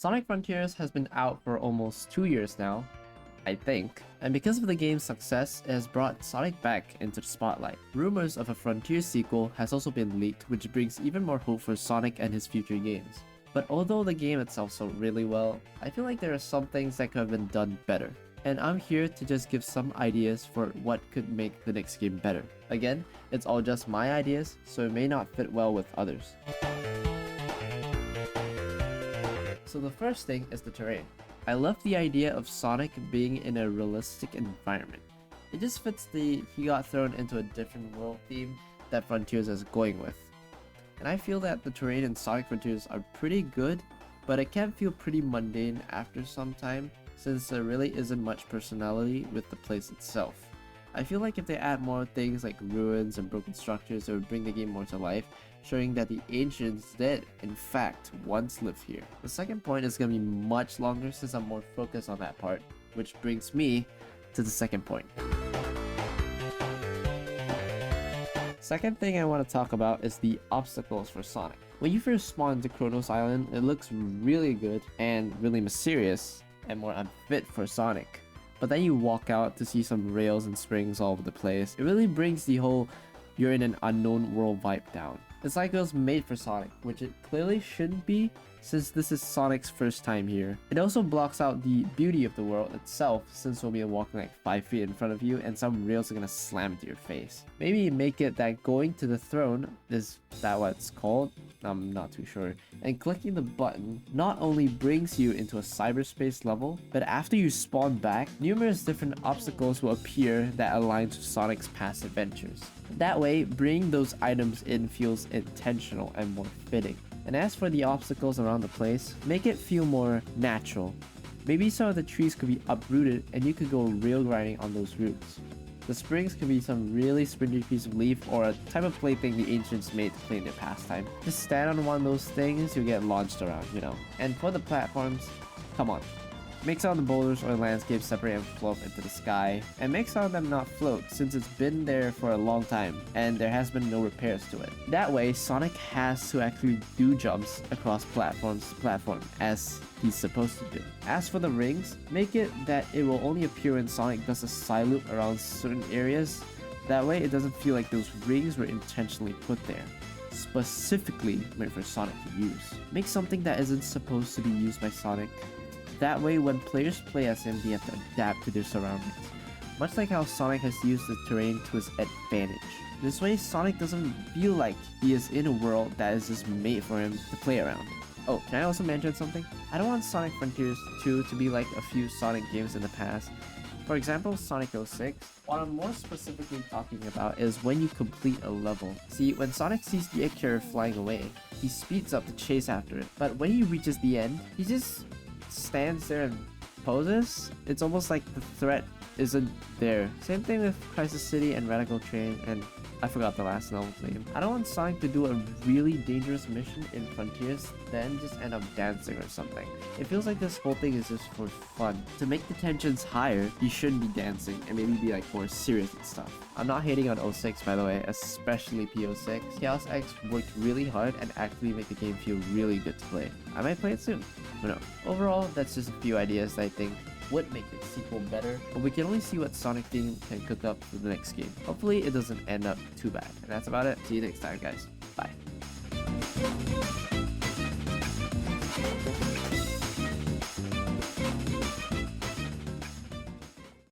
Sonic Frontiers has been out for almost 2 years now, I think, and because of the game's success, it has brought Sonic back into the spotlight. Rumors of a Frontiers sequel has also been leaked, which brings even more hope for Sonic and his future games. But although the game itself sold really well, I feel like there are some things that could have been done better. And I'm here to just give some ideas for what could make the next game better. Again, it's all just my ideas, so it may not fit well with others. So the first thing is the terrain. I love the idea of Sonic being in a realistic environment. It just fits the he got thrown into a different world theme that Frontiers is going with. And I feel that the terrain in Sonic Frontiers are pretty good, but it can feel pretty mundane after some time since there really isn't much personality with the place itself. I feel like if they add more things like ruins and broken structures, it would bring the game more to life, showing that the ancients did, in fact, once live here. The second point is going to be much longer since I'm more focused on that part, which brings me to the second point. Second thing I want to talk about is the obstacles for Sonic. When you first spawn into Kronos Island, it looks really good and really mysterious and more unfit for Sonic. But then you walk out to see some rails and springs all over the place. It really brings the whole you're in an unknown world vibe down. It's like it was made for Sonic, which it clearly shouldn't be since this is Sonic's first time here. It also blocks out the beauty of the world itself since we'll be walking like 5 feet in front of you and some rails are gonna slam into your face. Maybe make it that going to the throne, is that what it's called? I'm not too sure. And clicking the button not only brings you into a cyberspace level, but after you spawn back, numerous different obstacles will appear that aligns with Sonic's past adventures. That way, bringing those items in feels intentional and more fitting. And as for the obstacles around the place, make it feel more natural. Maybe some of the trees could be uprooted and you could go rail grinding on those roots. The springs could be some really springy piece of leaf or a type of plaything the ancients made to play in their pastime. Just stand on one of those things, you'll get launched around, you know. And for the platforms, come on. Make some of the boulders or landscapes separate and float into the sky, and make some of them not float since it's been there for a long time and there has been no repairs to it. That way, Sonic has to actually do jumps across platforms to platform as he's supposed to do. As for the rings, make it that it will only appear when Sonic does a side loop around certain areas. That way, it doesn't feel like those rings were intentionally put there, specifically made for Sonic to use. Make something that isn't supposed to be used by Sonic. That way, when players play as him, they have to adapt to their surroundings, much like how Sonic has used the terrain to his advantage. This way, Sonic doesn't feel like he is in a world that is just made for him to play around. Oh, can I also mention something? I don't want Sonic Frontiers 2 to be like a few Sonic games in the past. For example, Sonic 06. What I'm more specifically talking about is when you complete a level. See, when Sonic sees the egg carrier flying away, he speeds up to chase after it. But when he reaches the end, he just stands there and poses. It's almost like the threat isn't there. Same thing with Crisis City and Radical Train, and I forgot the last novel's name. I don't want Sonic to do a really dangerous mission in Frontiers, then just end up dancing or something. It feels like this whole thing is just for fun. To make the tensions higher, you shouldn't be dancing and maybe be like more serious and stuff. I'm not hating on 06 by the way, especially P06. Chaos X worked really hard and actually made the game feel really good to play. I might play it soon, who knows. Overall, that's just a few ideas that I think would make the sequel better, but we can only see what Sonic team can cook up for the next game. Hopefully it doesn't end up too bad. And that's about it. See you next time, guys. Bye.